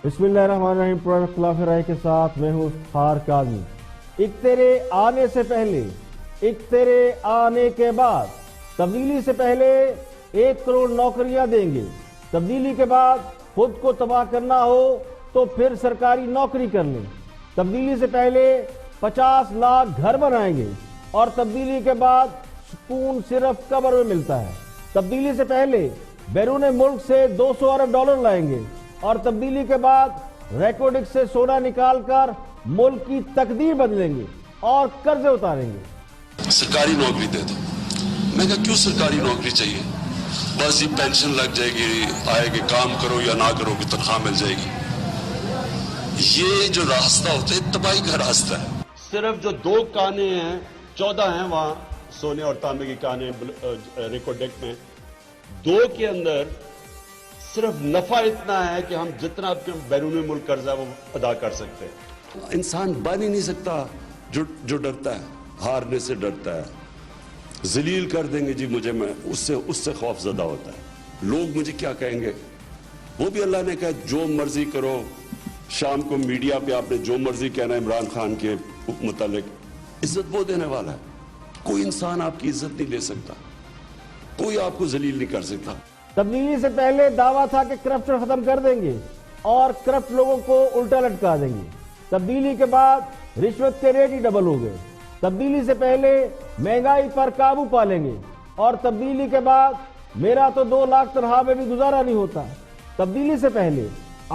بسم اللہ الرحمن الرحیم. پروڈکٹ خلاف رائے کے ساتھ میں ہوں افتخار کاظمی. ایک تیرے آنے سے پہلے، ایک تیرے آنے کے بعد. تبدیلی سے پہلے 1 کروڑ نوکریاں دیں گے. تبدیلی کے بعد خود کو تباہ کرنا ہو تو پھر سرکاری نوکری کر لیں. تبدیلی سے پہلے 50 لاکھ گھر بنائیں گے اور تبدیلی کے بعد سکون صرف قبر میں ملتا ہے. تبدیلی سے پہلے بیرون ملک سے 200 ارب ڈالر لائیں گے اور تبدیلی کے بعد ریکارڈنگ سے سونا نکال کر ملک کی تقدیر بدلیں گے اور قرضے اتاریں گے. سرکاری نوکری دے دو. میں کہا کیوں سرکاری نوکری چاہیے؟ بس یہ پینشن لگ جائے گی، آئے گی، کام کرو یا نہ کرو گی تنخواہ مل جائے گی. یہ جو راستہ ہوتا ہے تباہی کا راستہ ہے. صرف جو 2 کانے ہیں، 14 ہیں وہاں سونے اور تانبے کی کانے ریکارڈ ڈیک میں. 2 کے اندر صرف نفع اتنا ہے کہ ہم جتنا بیرون ملک قرضہ وہ ادا کر سکتے ہیں. انسان بن ہی نہیں سکتا جو ڈرتا ہے، ہارنے سے ڈرتا ہے. ذلیل کر دیں گے جی مجھے، میں اس سے خوف زدہ ہوتا ہے. لوگ مجھے کیا کہیں گے؟ وہ بھی اللہ نے کہا جو مرضی کرو. شام کو میڈیا پہ آپ نے جو مرضی کہنا ہے عمران خان کے متعلق، عزت وہ دینے والا ہے. کوئی انسان آپ کی عزت نہیں لے سکتا، کوئی آپ کو ذلیل نہیں کر سکتا. تبدیلی سے پہلے دعویٰ تھا کہ کرپشن ختم کر دیں گے اور کرپٹ لوگوں کو الٹا لٹکا دیں گے. تبدیلی کے بعد رشوت کے ریٹ ہی ڈبل ہو گئے. تبدیلی سے پہلے مہنگائی پر قابو پالیں گے اور تبدیلی کے بعد میرا تو 2 لاکھ تنخواہ میں بھی گزارا نہیں ہوتا. تبدیلی سے پہلے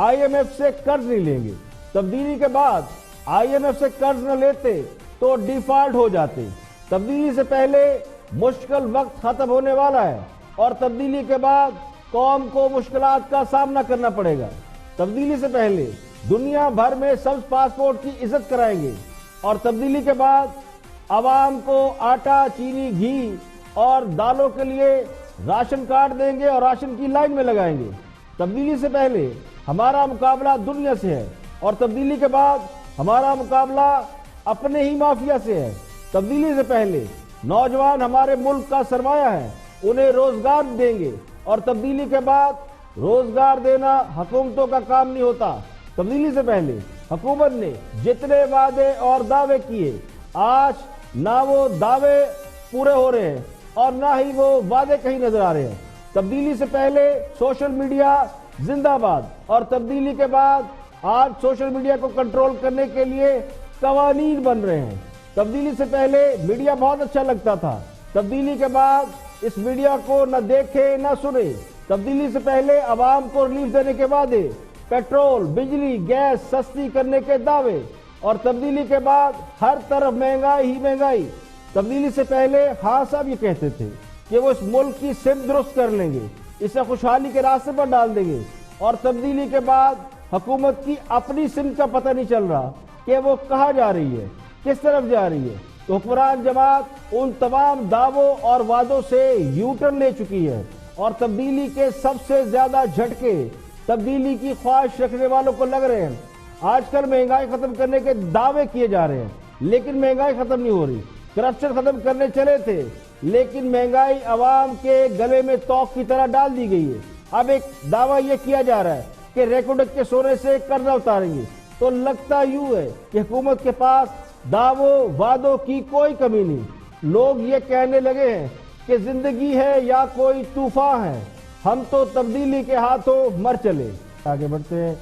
IMF سے قرض نہیں لیں گے. تبدیلی کے بعد IMF سے قرض نہ لیتے تو ڈیفالٹ ہو جاتے. تبدیلی سے پہلے مشکل وقت ختم ہونے والا ہے اور تبدیلی کے بعد قوم کو مشکلات کا سامنا کرنا پڑے گا. تبدیلی سے پہلے دنیا بھر میں سبز پاسپورٹ کی عزت کرائیں گے اور تبدیلی کے بعد عوام کو آٹا، چینی، گھی اور دالوں کے لیے راشن کارڈ دیں گے اور راشن کی لائن میں لگائیں گے. تبدیلی سے پہلے ہمارا مقابلہ دنیا سے ہے اور تبدیلی کے بعد ہمارا مقابلہ اپنے ہی مافیا سے ہے. تبدیلی سے پہلے نوجوان ہمارے ملک کا سرمایہ ہے، انہیں روزگار دیں گے اور تبدیلی کے بعد روزگار دینا حکومتوں کا کام نہیں ہوتا. تبدیلی سے پہلے حکومت نے جتنے وعدے اور دعوے کیے، آج نہ وہ دعوے پورے ہو رہے ہیں اور نہ ہی وہ وعدے کہیں نظر آ رہے ہیں. تبدیلی سے پہلے سوشل میڈیا زندہ باد اور تبدیلی کے بعد آج سوشل میڈیا کو کنٹرول کرنے کے لیے قوانین بن رہے ہیں. تبدیلی سے پہلے میڈیا بہت اچھا لگتا تھا، تبدیلی کے بعد اس میڈیا کو نہ دیکھے نہ سنے. تبدیلی سے پہلے عوام کو ریلیف دینے کے وعدے، پیٹرول، بجلی، گیس سستی کرنے کے دعوے اور تبدیلی کے بعد ہر طرف مہنگائی ہی مہنگائی. تبدیلی سے پہلے خان صاحب یہ کہتے تھے کہ وہ اس ملک کی سمت درست کر لیں گے، اسے خوشحالی کے راستے پر ڈال دیں گے اور تبدیلی کے بعد حکومت کی اپنی سمت کا پتہ نہیں چل رہا کہ وہ کہاں جا رہی ہے، کس طرف جا رہی ہے. تو حکمران جماعت ان تمام دعووں اور وعدوں سے یو ٹرن لے چکی ہے اور تبدیلی کے سب سے زیادہ جھٹکے تبدیلی کی خواہش رکھنے والوں کو لگ رہے ہیں. آج کل مہنگائی ختم کرنے کے دعوے کیے جا رہے ہیں لیکن مہنگائی ختم نہیں ہو رہی. کرپشن ختم کرنے چلے تھے لیکن مہنگائی عوام کے گلے میں توق کی طرح ڈال دی گئی ہے. اب ایک دعویٰ یہ کیا جا رہا ہے کہ ریکارڈ کے سونے سے قرضہ اتاریں گے. تو لگتا یوں ہے کہ حکومت کے پاس دعووں وعدوں کی کوئی کمی نہیں. لوگ یہ کہنے لگے ہیں کہ زندگی ہے یا کوئی طوفان ہے، ہم تو تبدیلی کے ہاتھوں مر چلے. آگے بڑھتے ہیں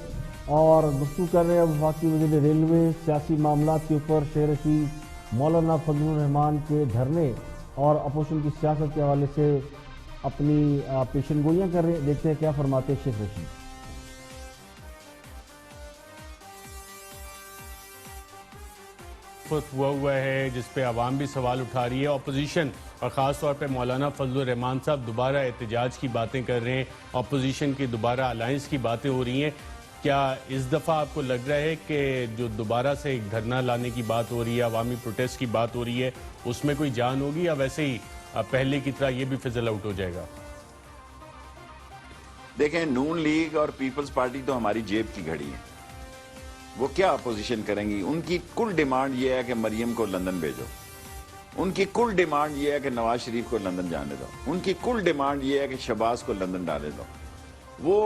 اور گفتگو کر رہے ہیں وفاقی وزیر ریلوے سیاسی معاملات کے اوپر شیخ رشید مولانا فضل الرحمان کے دھرنے اور اپوزیشن کی سیاست کے حوالے سے اپنی پیشن گوئیاں کر رہے ہیں. دیکھتے ہیں کیا فرماتے ہیں شیخ رشید. ہوا ہے جس پہ عوام بھی سوال اٹھا رہی ہے. اپوزیشن اور خاص طور پہ مولانا فضل الرحمان صاحب دوبارہ احتجاج کی باتیں کر رہے ہیں، اپوزیشن کی دوبارہ الائنس کی باتیں ہو رہی ہیں. کیا اس دفعہ آپ کو لگ رہا ہے کہ جو دوبارہ سے ایک دھرنا لانے کی بات ہو رہی ہے، عوامی پروٹیسٹ کی بات ہو رہی ہے، اس میں کوئی جان ہوگی یا ویسے ہی پہلے کی طرح یہ بھی فضل آؤٹ ہو جائے گا؟ دیکھیں، نون لیگ اور پیپلز پارٹی تو ہماری جیب کی گھڑی ہے. وہ کیا اپوزیشن کریں گی؟ ان کی کل ڈیمانڈ یہ ہے کہ مریم کو لندن بھیجو. ان کی کل ڈیمانڈ یہ ہے کہ نواز شریف کو لندن جانے دو. ان کی کل ڈیمانڈ یہ ہے کہ شہباز کو لندن ڈالے دو. وہ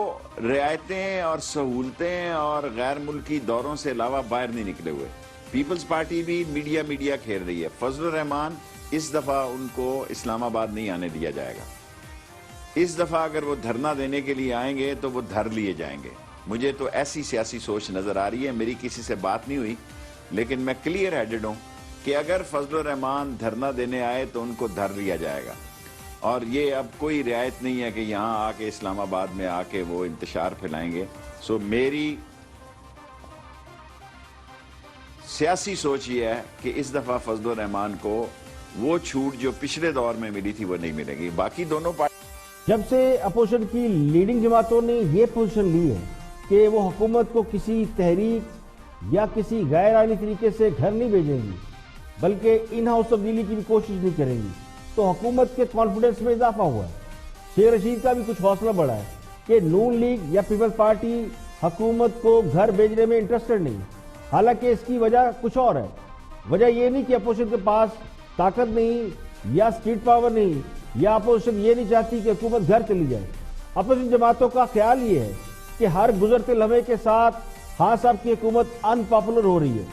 رعایتیں اور سہولتیں اور غیر ملکی دوروں سے علاوہ باہر نہیں نکلے ہوئے. پیپلز پارٹی بھی میڈیا کھیل رہی ہے. فضل الرحمان اس دفعہ ان کو اسلام آباد نہیں آنے دیا جائے گا. اس دفعہ اگر وہ دھرنا دینے کے لیے آئیں گے تو وہ دھر لیے جائیں گے. مجھے تو ایسی سیاسی سوچ نظر آ رہی ہے. میری کسی سے بات نہیں ہوئی لیکن میں کلیئر ہیڈڈ ہوں کہ اگر فضل الرحمان دھرنا دینے آئے تو ان کو دھر لیا جائے گا. اور یہ اب کوئی رعایت نہیں ہے کہ یہاں آ کے اسلام آباد میں آ کے وہ انتشار پھیلائیں گے. سو میری سیاسی سوچ یہ ہے کہ اس دفعہ فضل الرحمان کو وہ چھوٹ جو پچھلے دور میں ملی تھی وہ نہیں ملے گی. باقی دونوں جب سے اپوزیشن کی لیڈنگ جماعتوں نے یہ پوزیشن لی ہے کہ وہ حکومت کو کسی تحریک یا کسی غیر آئینی طریقے سے گھر نہیں بھیجیں گی بلکہ ان ہاؤس تبدیلی کی بھی کوشش نہیں کریں گی تو حکومت کے کانفیڈنس میں اضافہ ہوا ہے. شیخ رشید کا بھی کچھ حوصلہ بڑھا ہے کہ نون لیگ یا پیپلز پارٹی حکومت کو گھر بھیجنے میں انٹرسٹڈ نہیں. حالانکہ اس کی وجہ کچھ اور ہے. وجہ یہ نہیں کہ اپوزیشن کے پاس طاقت نہیں یا اسٹریٹ پاور نہیں یا اپوزیشن یہ نہیں چاہتی کہ حکومت گھر چلی جائے. اپوزیشن جماعتوں کا خیال یہ ہے کہ ہر گزرتے لمحے کے ساتھ خان صاحب کی حکومت ان پاپولر ہو رہی ہے.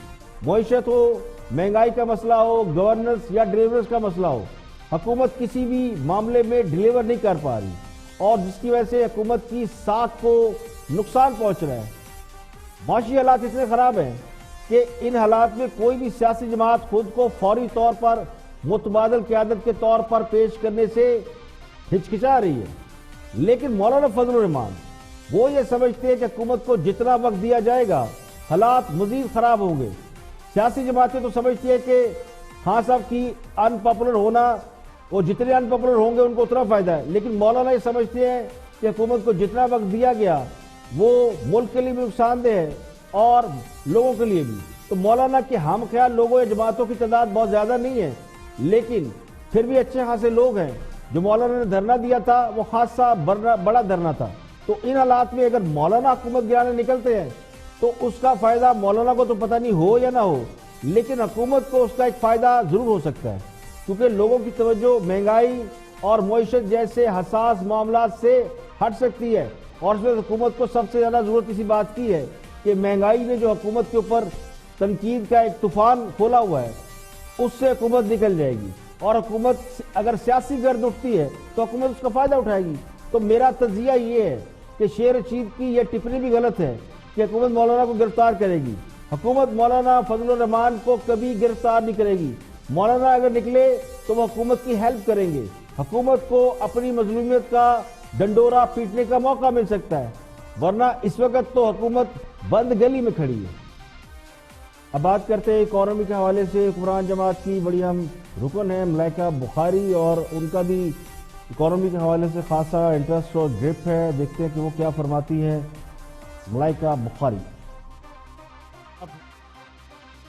معیشت ہو, مہنگائی کا مسئلہ ہو, گورننس یا ڈریورنس کا مسئلہ ہو, حکومت کسی بھی معاملے میں ڈیلیور نہیں کر پا رہی اور جس کی وجہ سے حکومت کی ساکھ کو نقصان پہنچ رہا ہے. معاشی حالات اتنے خراب ہیں کہ ان حالات میں کوئی بھی سیاسی جماعت خود کو فوری طور پر متبادل قیادت کے طور پر پیش کرنے سے ہچکچا رہی ہے. لیکن مولانا فضل الرحمان وہ یہ سمجھتے ہیں کہ حکومت کو جتنا وقت دیا جائے گا حالات مزید خراب ہوں گے. سیاسی جماعتیں تو سمجھتی ہیں کہ خان صاحب کی ان پاپولر ہونا, وہ جتنے ان پاپولر ہوں گے ان کو اتنا فائدہ ہے. لیکن مولانا یہ سمجھتے ہیں کہ حکومت کو جتنا وقت دیا گیا وہ ملک کے لیے بھی نقصان دہ ہے اور لوگوں کے لیے بھی. تو مولانا کے ہم خیال لوگوں یا جماعتوں کی تعداد بہت زیادہ نہیں ہے لیکن پھر بھی اچھے خاصے لوگ ہیں. جو مولانا نے دھرنا دیا تھا وہ خاصا بڑا دھرنا تھا. تو ان حالات میں اگر مولانا حکومت گرانے نکلتے ہیں تو اس کا فائدہ مولانا کو تو پتہ نہیں ہو یا نہ ہو لیکن حکومت کو اس کا ایک فائدہ ضرور ہو سکتا ہے کیونکہ لوگوں کی توجہ مہنگائی اور معیشت جیسے حساس معاملات سے ہٹ سکتی ہے. اور اس میں حکومت کو سب سے زیادہ ضرورت اسی بات کی ہے کہ مہنگائی نے جو حکومت کے اوپر تنقید کا ایک طوفان کھولا ہوا ہے اس سے حکومت نکل جائے گی اور حکومت اگر سیاسی گرد اٹھتی ہے تو حکومت اس کا فائدہ اٹھائے گی. تو میرا تجزیہ یہ ہے کہ شیخ رشید کی یہ ٹپنی بھی غلط ہے کہ حکومت مولانا کو گرفتار کرے گی. حکومت مولانا فضل الرحمان کو کبھی گرفتار نہیں کرے گی. مولانا اگر نکلے تو وہ حکومت کی ہیلپ کریں گے. حکومت کو اپنی مظلومیت کا ڈنڈورا پیٹنے کا موقع مل سکتا ہے ورنہ اس وقت تو حکومت بند گلی میں کھڑی ہے. اب بات کرتے ہیں اکانومی کے حوالے سے. حکمران جماعت کی بڑی اہم رکن ہے ملائکہ بخاری اور ان کا بھی اکانومی کے حوالے سے خاصا انٹرسٹ اور گرپ ہے. دیکھتے ہیں کہ وہ کیا فرماتی ہے. ملائکہ بخاری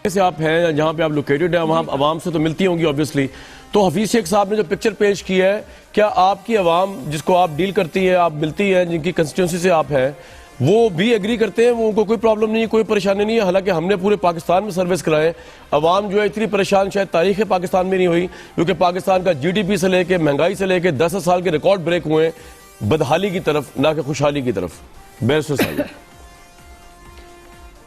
سے آپ ہیں جہاں پہ آپ لوکیٹڈ ہیں وہاں عوام سے تو ملتی ہوں گی آبویسلی. تو حفیظ شیخ صاحب نے جو پکچر پیش کی ہے کیا آپ کی عوام جس کو آپ ڈیل کرتی ہیں آپ ملتی ہیں جن کی کنسٹیٹوئنسی سے آپ ہیں وہ بھی ایگری کرتے ہیں, وہ ان کو کوئی پرابلم نہیں ہے, کوئی پریشانی نہیں ہے؟ حالانکہ ہم نے پورے پاکستان میں سروس کرائے, عوام جو ہے اتنی پریشان شاید تاریخ پاکستان میں نہیں ہوئی کیونکہ پاکستان کا جی ڈی پی سے لے کے مہنگائی سے لے کے 10 سال کے ریکارڈ بریک ہوئے ہیں بدحالی کی طرف نہ کہ خوشحالی کی طرف. بیرسٹر صاحب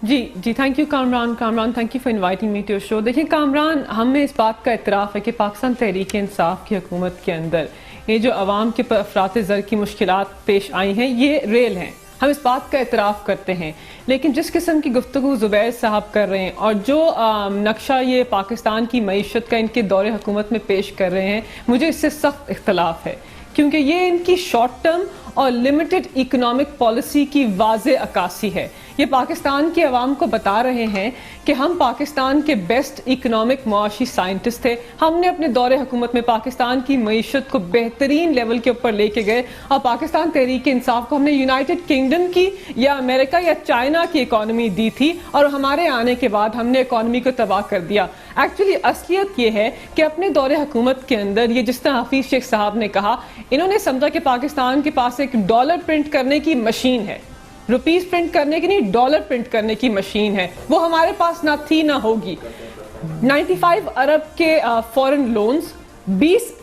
ji thank you Kamran thank you for inviting me to your show. دیکھیں کامران, ہمیں اس بات کا اعتراف ہے کہ پاکستان تحریک انصاف کی حکومت کے اندر یہ جو عوام کے افراط زر کی مشکلات پیش آئی ہیں یہ ریل ہیں, ہم اس بات کا اعتراف کرتے ہیں. لیکن جس قسم کی گفتگو زبیر صاحب کر رہے ہیں اور جو نقشہ یہ پاکستان کی معیشت کا ان کے دور حکومت میں پیش کر رہے ہیں مجھے اس سے سخت اختلاف ہے کیونکہ یہ ان کی شارٹ ٹرم اور لمیٹڈ اکنامک پالیسی کی واضح عکاسی ہے. یہ پاکستان کے عوام کو بتا رہے ہیں کہ ہم پاکستان کے بیسٹ اکنامک معاشی سائنٹسٹ تھے, ہم نے اپنے دور حکومت میں پاکستان کی معیشت کو بہترین لیول کے اوپر لے کے گئے اور پاکستان تحریک انصاف کو ہم نے یونائٹڈ کنگڈم کی یا امریکہ یا چائنا کی اکانومی دی تھی اور ہمارے آنے کے بعد ہم نے اکانومی کو تباہ کر دیا. ایکچولی اصلیت یہ ہے کہ اپنے دور حکومت کے اندر یہ جس طرح حفیظ شیخ صاحب نے کہا, انہوں نے سمجھا کہ پاکستان کے پاس ایک ڈالر پرنٹ کرنے کی مشین ہے, روپیز پرنٹ کرنے کی نہیں ڈالر پرنٹ کرنے کی مشین ہے, وہ ہمارے پاس نہ تھی نہ ہوگی. 95 ارب کے فورن loans 20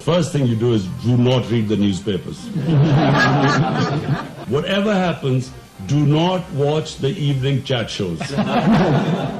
First thing you do is do not read the newspapers. Whatever happens, do not watch the evening chat shows.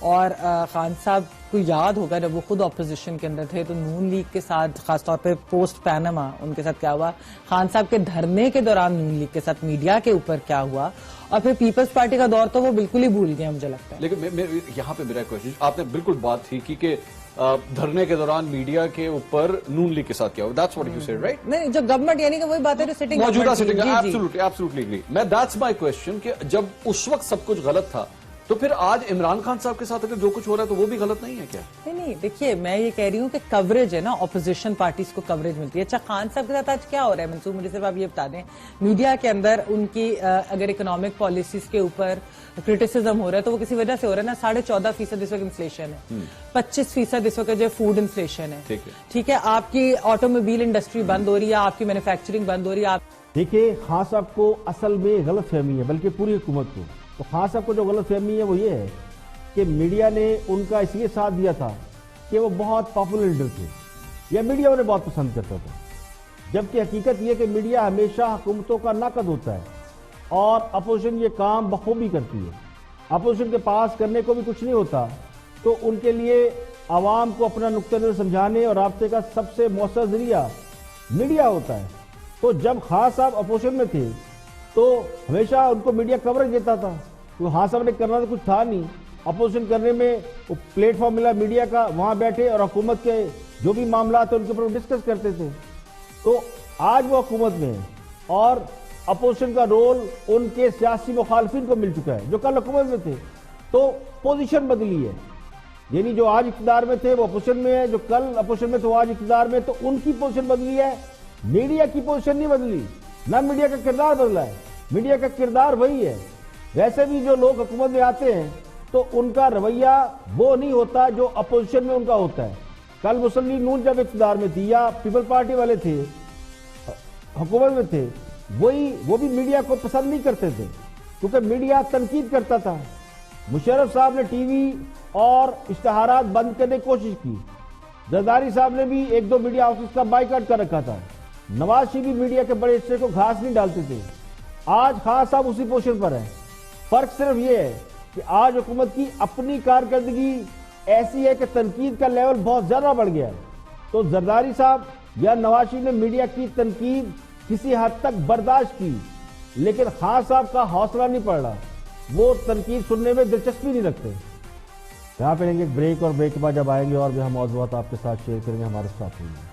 اور خان صاحب کو یاد ہوگا جب وہ خود اپوزیشن کے اندر تھے تو نون لیگ کے ساتھ خاص طور پہ پوسٹ پینما ان کے ساتھ کیا ہوا, خان صاحب کے دھرنے کے دوران نون لیگ کے ساتھ میڈیا کے اوپر کیا ہوا, اور پھر پیپلز پارٹی کا دور تو وہ بالکل ہی بھول گئے مجھے لگتا ہے. لیکن یہاں پہ میرا کوشش, آپ نے بالکل بات تھی کہ دھرنے کے دوران میڈیا کے اوپر نون لیگ کے ساتھ کیا ہوا, that's what you said, right? نہیں, جو گورنمنٹ یعنی کہ وہی بات ہے جو سٹنگ موجودہ سٹنگ, absolutely agree. میں that's my question کہ جب اس وقت سب کچھ غلط تھا تو پھر آج عمران خان صاحب کے ساتھ اگر جو کچھ ہو رہا ہے تو وہ بھی غلط نہیں ہے کیا؟ نہیں, دیکھیے میں یہ کہہ رہی ہوں کہ کوریج ہے نا, اپوزیشن پارٹیز کو کوریج ملتی ہے. اچھا خان صاحب کے ساتھ آج کیا ہو رہا ہے منصور, مجھے صرف آپ یہ بتا دیں, میڈیا کے اندر ان کی اگر اکنامک پالیسیز کے اوپر کرٹیسزم ہو رہا ہے تو وہ کسی وجہ سے ہو رہا ہے نا. 14.5% اس وقت انفلیشن ہے, 25% اس وقت جو فوڈ انفلیشن ہے, ٹھیک ہے, آپ کی آٹو موبائل انڈسٹری بند ہو رہی ہے, آپ کی مینوفیکچرنگ بند ہو رہی ہے. دیکھیے خان صاحب کو اصل میں غلط فہمی ہے, بلکہ پوری حکومت کو. تو خان صاحب کو جو غلط فہمی ہے وہ یہ ہے کہ میڈیا نے ان کا اس لیے ساتھ دیا تھا کہ وہ بہت پاپولر لیڈر تھے, یا میڈیا انہیں بہت پسند کرتا تھا, جبکہ حقیقت یہ کہ میڈیا ہمیشہ حکومتوں کا ناقد ہوتا ہے اور اپوزیشن یہ کام بخوبی کرتی ہے. اپوزیشن کے پاس کرنے کو بھی کچھ نہیں ہوتا, تو ان کے لیے عوام کو اپنا نقطہ نظر سمجھانے اور رابطے کا سب سے مؤثر ذریعہ میڈیا ہوتا ہے. تو جب خان صاحب اپوزیشن میں تھے تو ہمیشہ ان کو میڈیا کوریج دیتا تھا, تو خان صاحب نے کرنا تو کچھ تھا نہیں, اپوزیشن کرنے میں پلیٹ فارم ملا میڈیا کا, وہاں بیٹھے اور حکومت کے جو بھی معاملات ہیں ان کے اوپر ڈسکس کرتے تھے. تو آج وہ حکومت میں ہے اور اپوزیشن کا رول ان کے سیاسی مخالفین کو مل چکا ہے جو کل حکومت میں تھے. تو پوزیشن بدلی ہے, یعنی جو آج اقتدار میں تھے وہ اپوزیشن میں ہے, جو کل اپوزیشن میں تھے وہ آج اقتدار میں, تو ان کی پوزیشن بدلی ہے, میڈیا کی پوزیشن نہیں بدلی, نہ میڈیا کا کردار بدلا ہے, میڈیا کا کردار وہی ہے. ویسے بھی جو لوگ حکومت میں آتے ہیں تو ان کا رویہ وہ نہیں ہوتا جو اپوزیشن میں ان کا ہوتا ہے. کل مسلم لیگ نون جب اقتدار میں تھی یا پیپل پارٹی والے تھے حکومت میں تھے, وہ بھی میڈیا کو پسند نہیں کرتے تھے کیونکہ میڈیا تنقید کرتا تھا. مشرف صاحب نے ٹی وی اور اشتہارات بند کرنے کی کوشش کی, زرداری صاحب نے بھی 1-2 میڈیا آفس کا بائیکاٹ کر رکھا تھا, نواز شریف بھی میڈیا کے بڑے حصے کو گھاس نہیں ڈالتے تھے. آج خان صاحب اسی پوزیشن پر ہیں. فرق صرف یہ ہے کہ آج حکومت کی اپنی کارکردگی ایسی ہے کہ تنقید کا لیول بہت زیادہ بڑھ گیا ہے. تو زرداری صاحب یا نواز شریف نے میڈیا کی تنقید کسی حد تک برداشت کی, لیکن خان صاحب کا حوصلہ نہیں پڑ رہا, وہ تنقید سننے میں دلچسپی نہیں رکھتے. یہاں پہ لیں گے ایک بریک, اور بریک کے بعد جب آئیں گے اور بھی ہم موضوعات آپ کے ساتھ شیئر کریں گے. ہمارے ساتھ ہوئیں گے.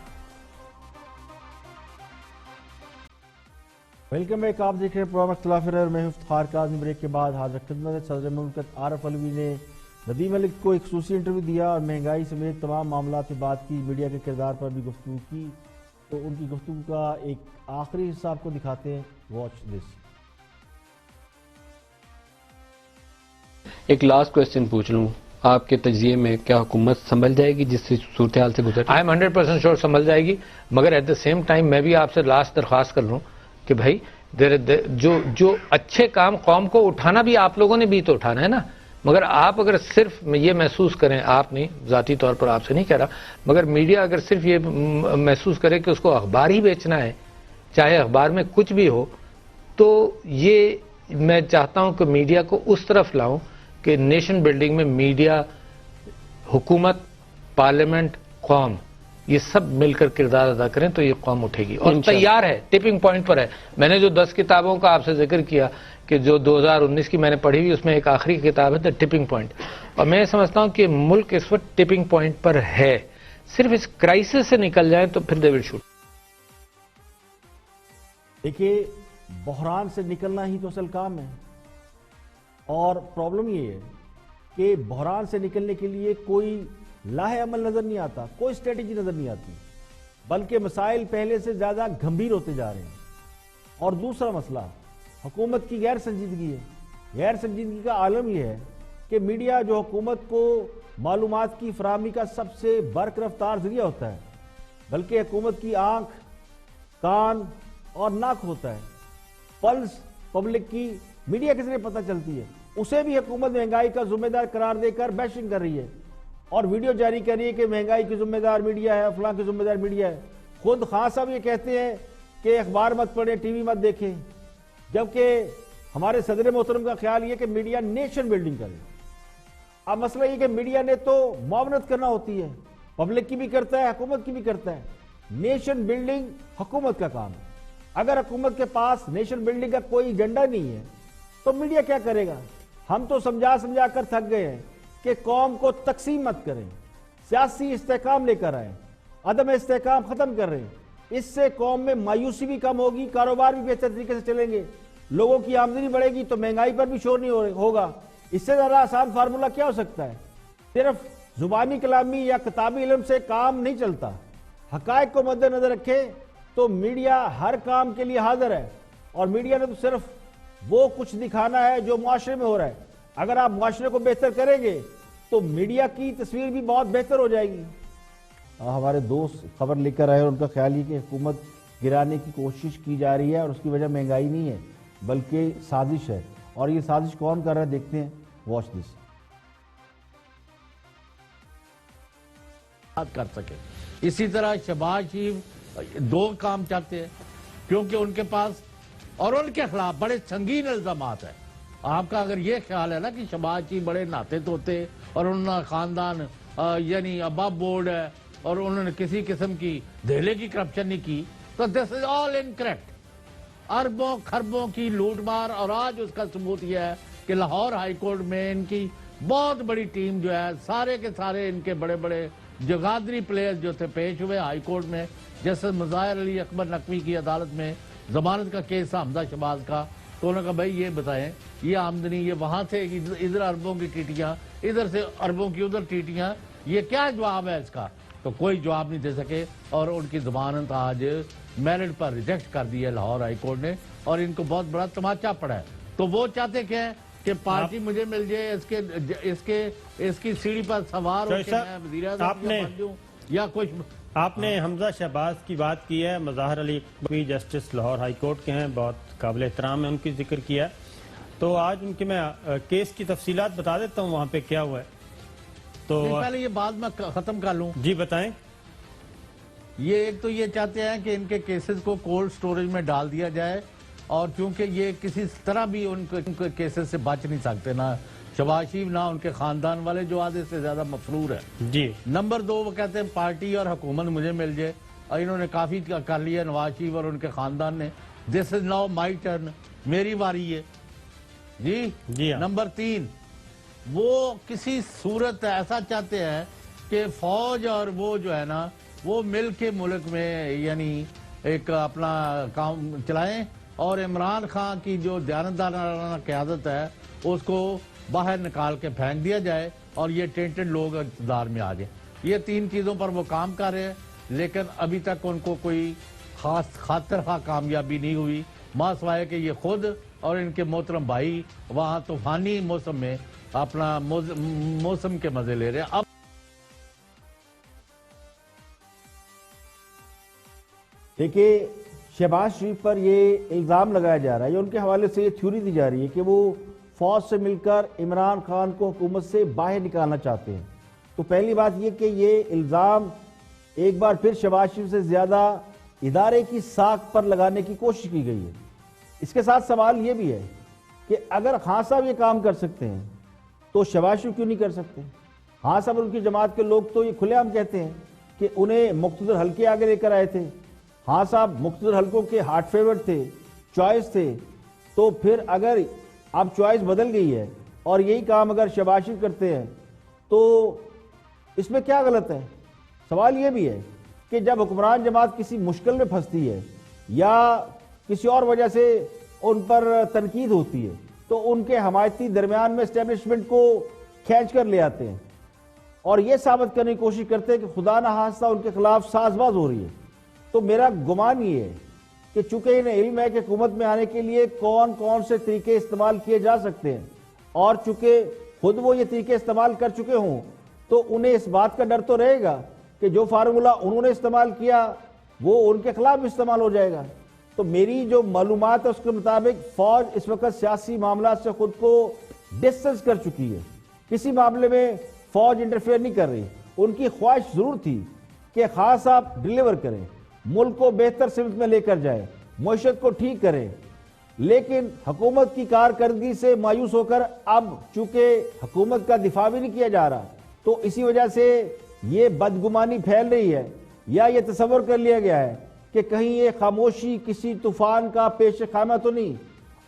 ویلکم بیک, آپ دیکھ رہے ہیں پروگرام اختلاف رائے اور میں ہوں افتخار کاظمی. بریک کے بعد حاضر خدمت ہے. صدر مملکت عارف علوی نے ندیم ملک کو ایک خصوصی انٹرویو دیا اور مہنگائی سمیت تمام معاملات پہ بات کی, میڈیا کے کردار پر بھی گفتگو کی. تو ان کی گفتگو کا ایک آخری حصہ آپ کو دکھاتے ہیں, واچ دس. ایک لاسٹ کوسچن پوچھ لوں, آپ کے تجزیے میں کیا حکومت سنبھل جائے گی جس سے صورتحال سے گزر؟ آئی ایم 100% شور سنبھل جائے گی, مگر ایٹ دا سیم ٹائم میں بھی آپ سے لاسٹ درخواست کر رہا ہوں کہ بھائی جو اچھے کام قوم کو اٹھانا بھی آپ لوگوں نے بھی تو اٹھانا ہے نا. مگر آپ اگر صرف یہ محسوس کریں, آپ نہیں, ذاتی طور پر آپ سے نہیں کہہ رہا, مگر میڈیا اگر صرف یہ محسوس کرے کہ اس کو اخبار ہی بیچنا ہے, چاہے اخبار میں کچھ بھی ہو, تو یہ میں چاہتا ہوں کہ میڈیا کو اس طرف لاؤں کہ نیشن بلڈنگ میں میڈیا, حکومت, پارلیمنٹ, قوم یہ سب مل کر کردار ادا کریں تو یہ قوم اٹھے گی اور تیار ہے, ٹپنگ پوائنٹ پر ہے. میں نے جو 10 کتابوں کا آپ سے ذکر کیا کہ جو 2019 کی میں نے پڑھی ہوئی, اس میں ایک آخری کتاب ہے دا ٹپنگ پوائنٹ, اور میں سمجھتا ہوں کہ ملک اس وقت ٹپنگ پوائنٹ پر ہے. صرف اس کرائسس سے نکل جائیں تو پھر دے ول شوٹ. دیکھیے بحران سے نکلنا ہی تو اصل کام ہے, اور پرابلم یہ ہے کہ بحران سے نکلنے کے لیے کوئی لاہ عمل نظر نہیں آتا, کوئی اسٹریٹجی نظر نہیں آتی, بلکہ مسائل پہلے سے زیادہ گھمبیر ہوتے جا رہے ہیں. اور دوسرا مسئلہ حکومت کی غیر سنجیدگی ہے. غیر سنجیدگی کا عالم یہ ہے کہ میڈیا جو حکومت کو معلومات کی فراہمی کا سب سے برق رفتار ذریعہ ہوتا ہے, بلکہ حکومت کی آنکھ, کان اور ناک ہوتا ہے. پلس پبلک کی میڈیا کے ذریعے پتہ چلتی ہے, اسے بھی حکومت مہنگائی کا ذمہ دار قرار دے کر بیشنگ کر رہی ہے اور ویڈیو جاری کر رہی ہے کہ مہنگائی کی ذمہ دار میڈیا ہے, فلاں کی ذمہ دار میڈیا ہے. خود خان صاحب یہ کہتے ہیں کہ اخبار مت پڑھیں, ٹی وی مت دیکھیں, جبکہ ہمارے صدر محترم کا خیال یہ کہ میڈیا نیشن بلڈنگ کرے. اب مسئلہ یہ کہ میڈیا نے تو معاونت کرنا ہوتی ہے، پبلک کی بھی کرتا ہے، حکومت کی بھی کرتا ہے. نیشن بلڈنگ حکومت کا کام ہے. اگر حکومت کے پاس نیشن بلڈنگ کا کوئی ایجنڈا نہیں ہے تو میڈیا کیا کرے گا؟ ہم تو سمجھا کر تھک گئے ہیں کہ قوم کو تقسیم مت کریں، سیاسی استحکام لے کر آئیں، عدم استحکام ختم کر رہے ہیں. اس سے قوم میں مایوسی بھی کم ہوگی، کاروبار بھی بہتر طریقے سے چلیں گے، لوگوں کی آمدنی بڑھے گی تو مہنگائی پر بھی شور نہیں ہوگا. اس سے زیادہ آسان فارمولہ کیا ہو سکتا ہے؟ صرف زبانی کلامی یا کتابی علم سے کام نہیں چلتا. حقائق کو مد نظر رکھے تو میڈیا ہر کام کے لیے حاضر ہے، اور میڈیا نے تو صرف وہ کچھ دکھانا ہے جو معاشرے میں ہو رہا ہے. اگر آپ معاشرے کو بہتر کریں گے تو میڈیا کی تصویر بھی بہت بہتر ہو جائے گی. ہمارے دوست خبر لے کر آئے اور ان کا خیال یہ کہ حکومت گرانے کی کوشش کی جا رہی ہے اور اس کی وجہ مہنگائی نہیں ہے بلکہ سازش ہے. اور یہ سازش کون کر رہا ہے دیکھتے ہیں. Watch this. کر سکے. اسی طرح شہباز شریف دو کام چاہتے ہیں کیونکہ ان کے پاس اور ان کے خلاف بڑے سنگین الزامات ہیں. آپ کا اگر یہ خیال ہے نا کہ شہباز شریف بڑے ناطے توتے اور انہوں نے خاندان یعنی اباب بورڈ ہے اور انہوں نے کسی قسم کی دہلے کی کرپشن نہیں کی تو دس از آل انکریکٹ. اربوں خربوں کی لوٹ مار، اور آج اس کا ثبوت یہ ہے کہ لاہور ہائی کورٹ میں ان کی بہت بڑی ٹیم جو ہے، سارے کے سارے ان کے بڑے بڑے جگادری پلیئرز جو تھے پیش ہوئے ہائی کورٹ میں. جیسے مظاہر علی اکبر نقوی کی عدالت میں ضمانت کا کیس تھا حمزہ شہباز کا، تو انہوں نے کہا بھائی یہ بتائیں یہ آمدنی یہ وہاں سے ادھر اربوں کی ٹیٹیاں، ادھر سے اربوں کی ادھر ٹیٹیاں، یہ کیا جواب ہے اس کا؟ تو کوئی جواب نہیں دے سکے اور ان کی ضمانت آج میرٹ پر ریجیکٹ کر دی ہے لاہور ہائی کورٹ نے، اور ان کو بہت بڑا تماچا پڑا ہے. تو وہ چاہتے کیا ہے کہ پارٹی مجھے مل جائے، اس کی سیڑھی پر سوار ہو کے میں وزیر اعظم بن جاؤں یا کچھ. آپ نے حمزہ شہباز کی بات کی ہے، مظاہر علی اکبر جسٹس لاہور ہائی کورٹ کے ہیں، بہت قابل احترام ہے، ان کی ذکر کیا ہے. تو آج ان کے میں کیس کی تفصیلات بتا دیتا ہوں وہاں پہ کیا ہوا ہے. تو پہلے یہ بات میں ختم کر لوں. جی بتائیں. یہ ایک تو یہ چاہتے ہیں کہ ان کے کیسز کو کولڈ سٹوریج میں ڈال دیا جائے، اور چونکہ یہ کسی طرح بھی ان کے کیسز سے بچ نہیں سکتے، نہ شہباز شریف نہ ان کے خاندان والے جو آدھے سے زیادہ مفرور ہے. جی. نمبر دو، وہ کہتے ہیں پارٹی اور حکومت مجھے مل جائے، اور انہوں نے کافی کر لیا نواز شریف اور ان کے خاندان نے. دس از ناؤ مائی ٹرن، میری باری ہے. جی. نمبر تین، وہ کسی صورت ایسا چاہتے ہیں کہ فوج اور وہ جو ہے نا وہ مل کے ملک میں یعنی ایک اپنا کام چلائیں، اور عمران خان کی جو دیانتدارانہ قیادت ہے اس کو باہر نکال کے پھینک دیا جائے اور یہ ٹینٹڈ لوگ اقتدار میں آ جائیں. یہ تین چیزوں پر وہ کام کر رہے ہیں، لیکن ابھی تک ان کو کوئی خاص خاطر خواہ کامیابی نہیں ہوئی، ماں سوائے کہ یہ خود اور ان کے محترم بھائی وہاں طوفانی موسم میں اپنا موسم کے مزے لے رہے ہیں. اب دیکھیے، شہباز شریف پر یہ الزام لگایا جا رہا ہے، ان کے حوالے سے یہ تھیوری دی جا رہی ہے کہ وہ فوج سے مل کر عمران خان کو حکومت سے باہر نکالنا چاہتے ہیں. تو پہلی بات یہ کہ یہ الزام ایک بار پھر شہباز شریف سے زیادہ ادارے کی ساکھ پر لگانے کی کوشش کی گئی ہے. اس کے ساتھ سوال یہ بھی ہے کہ اگر خان صاحب یہ کام کر سکتے ہیں تو شہباز شریف کیوں نہیں کر سکتے؟ خان صاحب ان کی جماعت کے لوگ تو یہ کھلے عام کہتے ہیں کہ انہیں مقتدر حلقے آگے لے کر آئے تھے. خان صاحب مقتدر حلقوں کے ہارٹ فیورٹ تھے، چوائس تھے. تو پھر اگر اب چوائس بدل گئی ہے اور یہی کام اگر شہباز شریف کرتے ہیں تو اس میں کیا غلط ہے؟ سوال یہ بھی ہے کہ جب حکمران جماعت کسی مشکل میں پھنستی ہے یا کسی اور وجہ سے ان پر تنقید ہوتی ہے تو ان کے حمایتی درمیان میں اسٹیبلشمنٹ کو کھینچ کر لے آتے ہیں اور یہ ثابت کرنے کی کوشش کرتے ہیں کہ خدا نہ خواستہ ان کے خلاف ساز باز ہو رہی ہے. تو میرا گمان یہ ہے کہ چونکہ انہیں علم ہے کہ حکومت میں آنے کے لیے کون کون سے طریقے استعمال کیے جا سکتے ہیں، اور چونکہ خود وہ یہ طریقے استعمال کر چکے ہوں تو انہیں اس بات کا ڈر تو رہے گا کہ جو فارمولہ انہوں نے استعمال کیا وہ ان کے خلاف بھی استعمال ہو جائے گا. تو میری جو معلومات ہے اس کے مطابق فوج اس وقت سیاسی معاملات سے خود کو ڈسٹنس کر چکی ہے. کسی معاملے میں فوج انٹرفیئر نہیں کر رہی. ان کی خواہش ضرور تھی کہ خان صاحب ڈیلیور کریں، ملک کو بہتر سمت میں لے کر جائیں، معیشت کو ٹھیک کریں، لیکن حکومت کی کارکردگی سے مایوس ہو کر اب چونکہ حکومت کا دفاع بھی نہیں کیا جا رہا تو اسی وجہ سے یہ بدگمانی پھیل رہی ہے یا یہ تصور کر لیا گیا ہے کہ کہیں یہ خاموشی کسی طوفان کا پیش خیمہ تو نہیں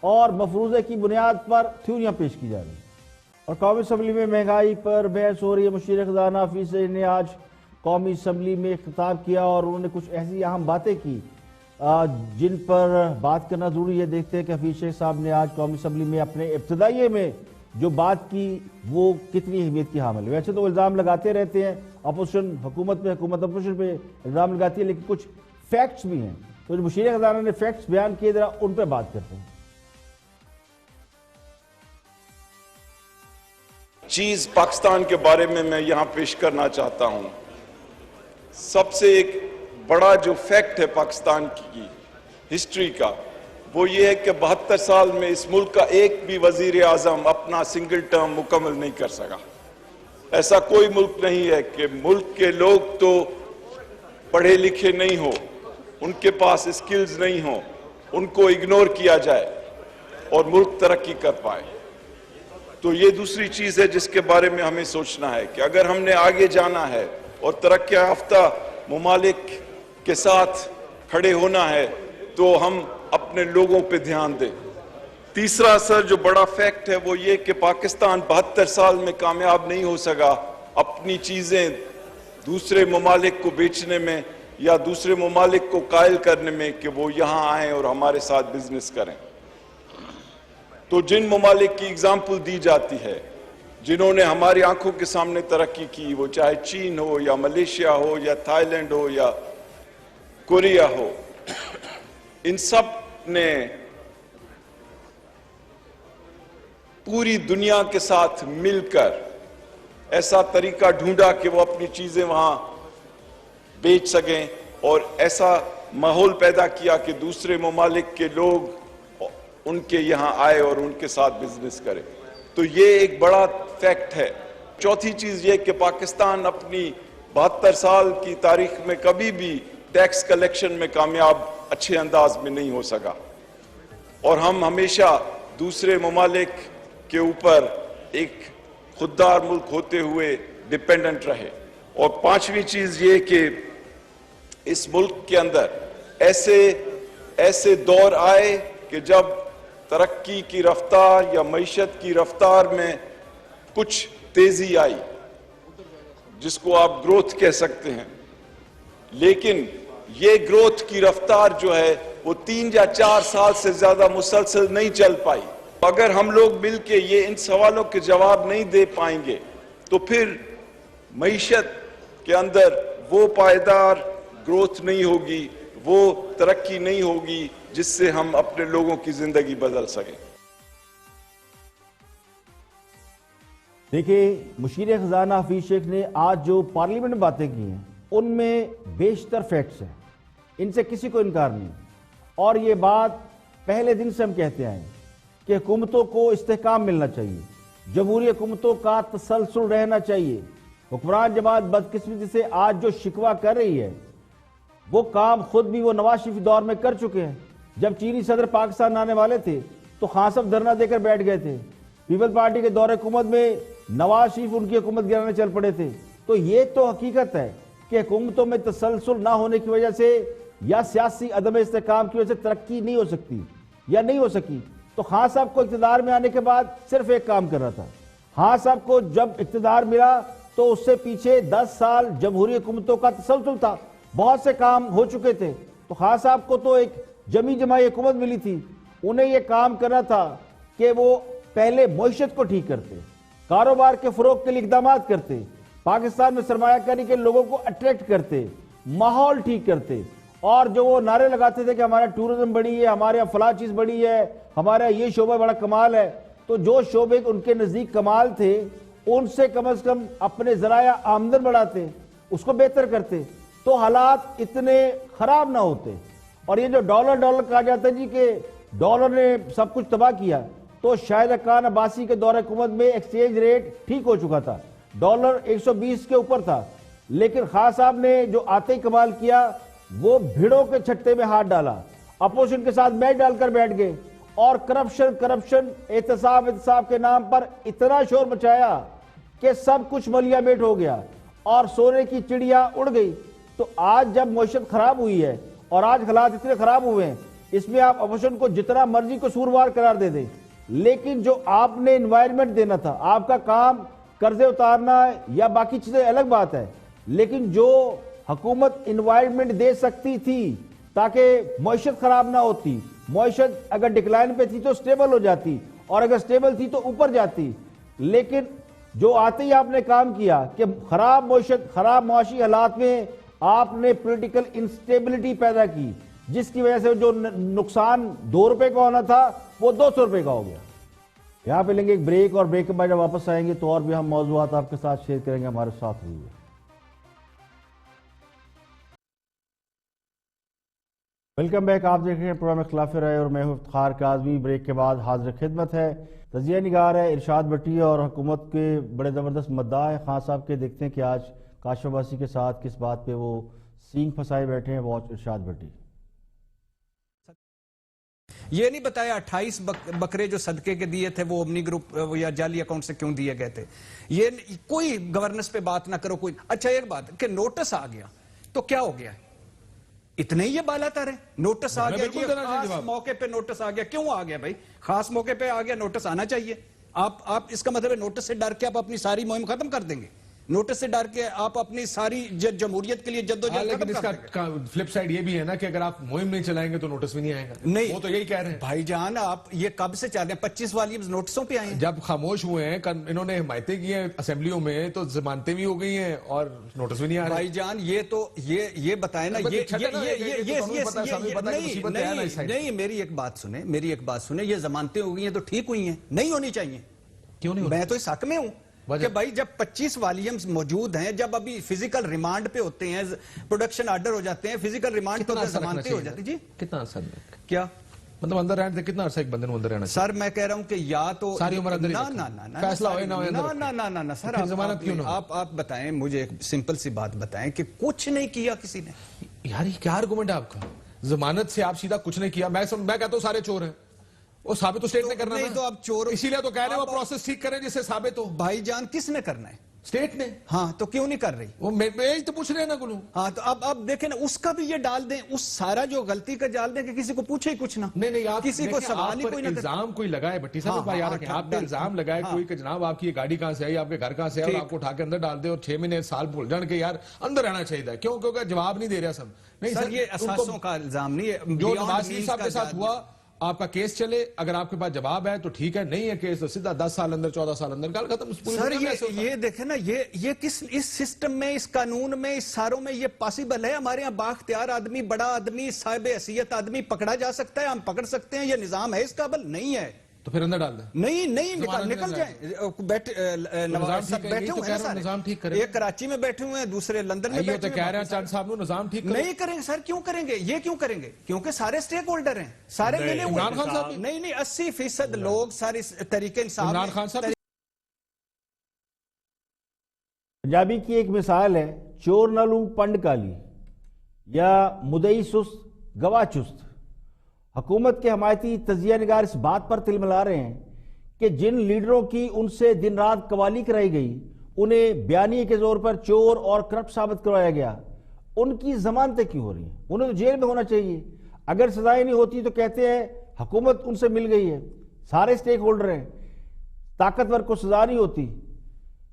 اور مفروضے کی بنیاد پر تھیوریاں پیش کی جا رہی ہیں۔ اور قومی اسمبلی میں مہنگائی پر بحث ہو رہی ہے۔ مشیر خزانہ حفیظ سعید نے آج قومی اسمبلی میں خطاب کیا اور انہوں نے کچھ ایسی اہم باتیں کی جن پر بات کرنا ضروری ہے۔ دیکھتے ہیں کہ حفیظ شیخ صاحب نے آج قومی اسمبلی میں اپنے ابتدائیے میں جو بات کی وہ کتنی اہمیت کی حامل ہے۔ ویسے تو الزام لگاتے رہتے ہیں اپوزیشن حکومت پہ، حکومت اپوزیشن پہ الزام لگاتی ہے، لیکن کچھ فیکٹس بھی ہیں۔ تو جو مشیر خزانہ نے فیکٹس بیان کیے ذرا ان پہ بات کرتے ہیں۔ چیز پاکستان کے بارے میں یہاں پیش کرنا چاہتا ہوں۔ سب سے ایک بڑا جو فیکٹ ہے پاکستان کی ہسٹری کا وہ یہ ہے کہ 72 سال میں اس ملک کا ایک بھی وزیر اعظم اپنا سنگل ٹرم مکمل نہیں کر سکا۔ ایسا کوئی ملک نہیں ہے کہ ملک کے لوگ تو پڑھے لکھے نہیں ہو، ان کے پاس اسکلز نہیں ہو، ان کو اگنور کیا جائے اور ملک ترقی کر پائے۔ تو یہ دوسری چیز ہے جس کے بارے میں ہمیں سوچنا ہے کہ اگر ہم نے آگے جانا ہے اور ترقی یافتہ ممالک کے ساتھ کھڑے ہونا ہے تو ہم اپنے لوگوں پہ دھیان دیں۔ تیسرا سر جو بڑا فیکٹ ہے وہ یہ کہ پاکستان 72 سال میں کامیاب نہیں ہو سکا اپنی چیزیں دوسرے ممالک کو بیچنے میں یا دوسرے ممالک کو قائل کرنے میں کہ وہ یہاں آئیں اور ہمارے ساتھ بزنس کریں۔ تو جن ممالک کی اگزامپل دی جاتی ہے جنہوں نے ہماری آنکھوں کے سامنے ترقی کی، وہ چاہے چین ہو یا ملیشیا ہو یا تھائی لینڈ ہو یا کوریا ہو، ان سب نے پوری دنیا کے ساتھ مل کر ایسا طریقہ ڈھونڈا کہ وہ اپنی چیزیں وہاں بیچ سکیں اور ایسا ماحول پیدا کیا کہ دوسرے ممالک کے لوگ ان کے یہاں آئے اور ان کے ساتھ بزنس کرے۔ تو یہ ایک بڑا فیکٹ ہے۔ چوتھی چیز یہ کہ پاکستان اپنی 72 سال کی تاریخ میں کبھی بھی ٹیکس کلیکشن میں کامیاب اچھے انداز میں نہیں ہو سکا اور ہم ہمیشہ دوسرے ممالک کے اوپر ایک خوددار ملک ہوتے ہوئے ڈیپینڈنٹ رہے۔ اور پانچویں چیز یہ کہ اس ملک کے اندر ایسے دور آئے کہ جب ترقی کی رفتار یا معیشت کی رفتار میں کچھ تیزی آئی جس کو آپ گروتھ کہہ سکتے ہیں، لیکن یہ گروتھ کی رفتار جو ہے وہ 3 یا 4 سال سے زیادہ مسلسل نہیں چل پائی۔ اگر ہم لوگ مل کے یہ ان سوالوں کے جواب نہیں دے پائیں گے تو پھر معیشت کے اندر وہ پائیدار گروتھ نہیں ہوگی، وہ ترقی نہیں ہوگی جس سے ہم اپنے لوگوں کی زندگی بدل سکیں۔ دیکھیں مشیر خزانہ حفیظ شیخ نے آج جو پارلیمنٹ میں باتیں کی ہیں ان میں بیشتر فیکٹس ہیں، ان سے کسی کو انکار نہیں۔ اور یہ بات پہلے دن سے ہم کہتے آئے ہیں کہ حکومتوں کو استحکام ملنا چاہیے، جمہوری حکومتوں کا تسلسل رہنا چاہیے۔ حکمران جماعت بدقسمتی سے آج جو شکوہ کر رہی ہے وہ کام خود بھی وہ نواز شریف دور میں کر چکے ہیں۔ جب چینی صدر پاکستان آنے والے تھے تو خان صاحب دھرنا دے کر بیٹھ گئے تھے، پیپل پارٹی کے دور حکومت میں نواز شریف ان کی حکومت گرانے چل پڑے تھے۔ تو یہ تو حقیقت ہے کہ حکومتوں میں تسلسل نہ ہونے کی وجہ سے یا سیاسی عدم استحکام کی وجہ سے ترقی نہیں ہو سکتی یا نہیں ہو سکی۔ تو خان صاحب کو اقتدار میں آنے کے بعد صرف ایک کام کر رہا تھا۔ خان صاحب کو جب اقتدار ملا تو اس سے پیچھے 10 سال جمہوری حکومتوں کا تسلسل تھا، بہت سے کام ہو چکے تھے۔ تو خان صاحب کو تو ایک جمی جماعی حکومت ملی تھی، انہیں یہ کام کرنا تھا کہ وہ پہلے معیشت کو ٹھیک کرتے، کاروبار کے فروغ کے لیے اقدامات کرتے، پاکستان میں سرمایہ کاری کے لوگوں کو اٹریکٹ کرتے، ماحول ٹھیک کرتے، اور جو وہ نعرے لگاتے تھے کہ ہمارا ٹورزم بڑی ہے، ہمارے یہاں فلاں چیز بڑی ہے، ہمارا یہ شعبہ بڑا کمال ہے، تو جو شعبے ان کے نزدیک کمال تھے ان سے کم از کم اپنے ذرائع آمدن بڑھاتے، اس کو بہتر کرتے تو حالات اتنے خراب نہ ہوتے۔ اور یہ جو ڈالر کہا جاتا ہے جی کہ ڈالر نے سب کچھ تباہ کیا، تو شاہد خان عباسی کے دور حکومت میں ایکسچینج ریٹ ٹھیک ہو چکا تھا، ڈالر 120 کے اوپر تھا، لیکن خان صاحب نے جو آتے ہی کمال کیا وہ بھیڑوں کے چھٹے میں ہاتھ ڈالا، اپوزیشن کے ساتھ میچ ڈال کر بیٹھ گئے اور کرپشن احتساب کے نام پر اتنا شور مچایا کہ سب کچھ ملیا میٹ ہو گیا اور سونے کی چڑیا اڑ گئی. تو آج جب معیشت خراب ہوئی ہے اور آج حالات اتنے خراب ہوئے ہیں, اس میں آپ اپوزیشن کو جتنا مرضی قصوروار قرار دے دیں, لیکن جو آپ نے انوائرمنٹ دینا تھا, آپ کا کام قرضے اتارنا یا باقی چیزیں الگ بات ہے, لیکن جو حکومت انوائرمنٹ دے سکتی تھی تاکہ معیشت خراب نہ ہوتی, معیشت اگر ڈکلائن پہ تھی تو سٹیبل ہو جاتی, اور اگر سٹیبل تھی تو اوپر جاتی, لیکن جو آتے ہی آپ نے کام کیا کہ خراب معیشت, خراب معاشی حالات میں آپ نے پولیٹیکل انسٹیبلٹی پیدا کی, جس کی وجہ سے جو نقصان 2 روپے کا ہونا تھا وہ 200 روپے کا ہو گیا. یہاں پہ لیں گے ایک بریک, اور بریک کے بعد جب واپس آئیں گے تو اور بھی ہم موضوعات آپ کے ساتھ شیئر کریں گے. ہمارے ساتھ ہوئی ہے. Welcome back. آپ دیکھ رہے ہیں پروگرام اختلاف رائے اور میں ہوں افتخار کاظمی. بریک کے بعد حاضر خدمت ہے, تجزیہ نگار ہے ارشاد بھٹی اور حکومت کے بڑے زبردست مدعا ہے خان صاحب کے. دیکھتے ہیں کہ آج کاشف عباسی کے ساتھ کس بات پہ وہ سینگ پھنسائے بیٹھے ہیں. واچ ارشاد بھٹی. یہ نہیں بتایا 28 بکرے جو صدقے کے دیے تھے وہ اومنی گروپ یا جعلی اکاؤنٹ سے کیوں دیے گئے تھے. یہ کوئی گورننس پہ بات نہ کرو. کوئی اچھا ایک بات کہ نوٹس آ گیا تو کیا ہو گیا, اتنے ہی یہ بالا تارے. نوٹس آ گیا جی, خاص موقع پہ نوٹس آ گیا. کیوں آ گیا بھائی؟ خاص موقع پہ آ گیا, نوٹس آنا چاہیے. آپ اس کا مطلب ہے نوٹس سے ڈر کے آپ اپنی ساری مہم ختم کر دیں گے؟ نوٹس سے ڈر کے آپ اپنی ساری جمہوریت کے لیے جدوجہد ختم کر دیں گے؟ لیکن اس کا فلپ سائیڈ یہ بھی ہے نا کہ اگر آپ مہم نہیں چلائیں گے تو نوٹس بھی نہیں آئے گا. نہیں, وہ تو یہی کہہ رہے ہیں بھائی جان. آپ یہ کب سے چل رہے ہیں؟ 25 والیومز نوٹسوں پہ آئے ہیں. جب خاموش ہوئے ہیں, انہوں نے حمایتیں کی ہیں اسمبلیوں میں, تو ضمانتیں بھی ہو گئی ہیں اور نوٹس بھی نہیں آ رہے. بھائی جان یہ تو یہ بتائیں نا, نہیں میری ایک بات سنیں, یہ ضمانتیں ہو گئی ہیں تو ٹھیک ہوئی ہیں, نہیں ہونی چاہیے. کیوں نہیں؟ میں تو اس حق میں ہوں کہ بھائی جب 25 والیومز موجود ہیں, جب ابھی فزیکل ریمانڈ پہ ہوتے ہیں, پروڈکشن آرڈر ہو جاتے ہیں, فزیکل ریمانڈ پہ ضمانتیں ہو جاتی. جی کتنا عرصہ کیا مطلب اندر رہنے سے کتنا عرصہ ایک بندے اندر رہنا؟ سر میں کہہ رہا ہوں کہ یا تو ساری عمر اندر فیصلہ ہوئے نہ سر آپ بتائیں مجھے ایک سمپل سی بات بتائیں کہ کچھ نہیں کیا کسی نے. یار یہ کیا آرگومنٹ ہے آپ کا؟ ضمانت سے آپ سیدھا کچھ نہیں کیا. میں کہتا ہوں سارے چور ہیں, وہ ثابت تو اسٹیٹ نے کرنا ہے. تو آپ چور, اسی لیے تو کہہ رہے ہیں وہ پروسیس ٹھیک کریں جس سے ثابت ہو. بھائی جان کس نے کرنا ہے؟ اسٹیٹ نے. ہاں تو کیوں نہیں کر رہی؟ وہ میں تو پوچھ رہے ہیں نا گلو. ہاں تو اب دیکھیں نا, اس کا بھی یہ ڈال دیں, اس سارا جو غلطی کا ڈال دیں کہ کسی کو پوچھے ہی کچھ نہ. نہیں آپ کسی کو سوال ہی کوئی نہ. الزام کوئی لگائے بھٹی صاحب, آپ نے الزام لگائے کوئی کہ جناب آپ کی یہ گاڑی کہاں سے آئی, آپ کے گھر کہاں سے ہے, اور آپ کو اٹھا کے اندر ڈال دے اور 6 مہینے سال بھول جان کے یار اندر رہنا چاہیے. کیوں؟ کیونکہ جواب نہیں دے رہا سب. نہیں سر, یہ اساسوں کا الزام نہیں ہے. جو نواز شریف صاحب کے ساتھ ہوا, آپ کا کیس چلے, اگر آپ کے پاس جواب ہے تو ٹھیک ہے, نہیں ہے کیس تو سیدھا 10 سال اندر 14 سال اندر گال ختم. سر یہ دیکھیں نا, یہ کس اس سسٹم میں, اس قانون میں, اس ساروں میں یہ پاسبل ہے؟ ہمارے یہاں بااختیار آدمی, بڑا آدمی, صاحب حیثیت آدمی پکڑا جا سکتا ہے, ہم پکڑ سکتے ہیں. یہ نظام ہے اس قابل نہیں ہے تو پھر اندر ڈال دیں. نہیں نکل جائیں. نواز صاحب بیٹھے ہوئے ہیں سارے, ایک کراچی میں بیٹھے ہوئے ہیں, دوسرے لندن میں بیٹھے کہہ رہے ہیں چند صاحب نظام ٹھیک نہیں کریں گے. سر کیوں کریں گے؟ یہ کیوں کریں گے؟ کیونکہ سارے سٹیک ہولڈر ہیں, سارے ملے ہوئے ہیں. نہیں 80% لوگ سارے طریقے انصاف. عمران خان صاحب پنجابی کی ایک مثال ہے, چور نہ لوں پنڈ کالی یا مدعی سست گواہ چست. حکومت کے حمایتی تجزیہ نگار اس بات پر تل ملا رہے ہیں کہ جن لیڈروں کی ان سے دن رات قوالی کرائی گئی, انہیں بیانیے کے زور پر چور اور کرپٹ ثابت کروایا گیا, ان کی ضمانتیں کیوں ہو رہی ہیں؟ انہیں تو جیل میں ہونا چاہیے. اگر سزائیں نہیں ہوتی تو کہتے ہیں حکومت ان سے مل گئی ہے, سارے سٹیک ہولڈر ہیں, طاقتور کو سزا نہیں ہوتی.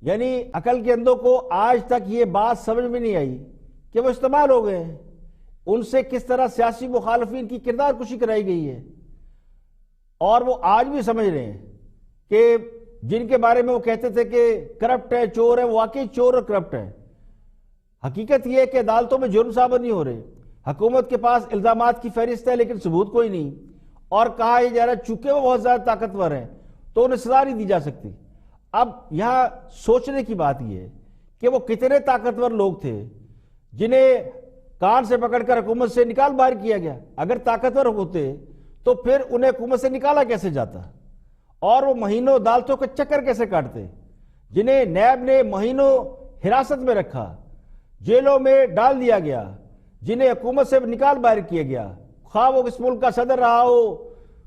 یعنی عقل کے اندھوں کو آج تک یہ بات سمجھ میں نہیں آئی کہ وہ استعمال ہو گئے ہیں. ان سے کس طرح سیاسی مخالفین کی کردار کشی کرائی گئی ہے, اور وہ آج بھی سمجھ رہے ہیں کہ جن کے بارے میں وہ کہتے تھے کہ کرپٹ ہے, چور ہے, وہ واقعی چور اور کرپٹ ہے. حقیقت یہ ہے کہ عدالتوں میں جرم ثابت نہیں ہو رہے, حکومت کے پاس الزامات کی فہرست ہے لیکن ثبوت کوئی نہیں, اور کہا یہ جا رہا چونکہ وہ بہت زیادہ طاقتور ہیں تو انہیں سزا نہیں دی جا سکتی. اب یہاں سوچنے کی بات یہ ہے کہ وہ کتنے طاقتور لوگ تھے جنہیں کان سے پکڑ کر حکومت سے نکال باہر کیا گیا. اگر طاقتور ہوتے تو پھر انہیں حکومت سے نکالا کیسے جاتا, اور وہ مہینوں عدالتوں کے چکر کیسے کاٹتے, جنہیں نیب نے مہینوں حراست میں رکھا, جیلوں میں ڈال دیا گیا, جنہیں حکومت سے نکال باہر کیا گیا, خواہ وہ اس ملک کا صدر رہا ہو,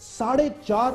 4.5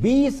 20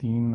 3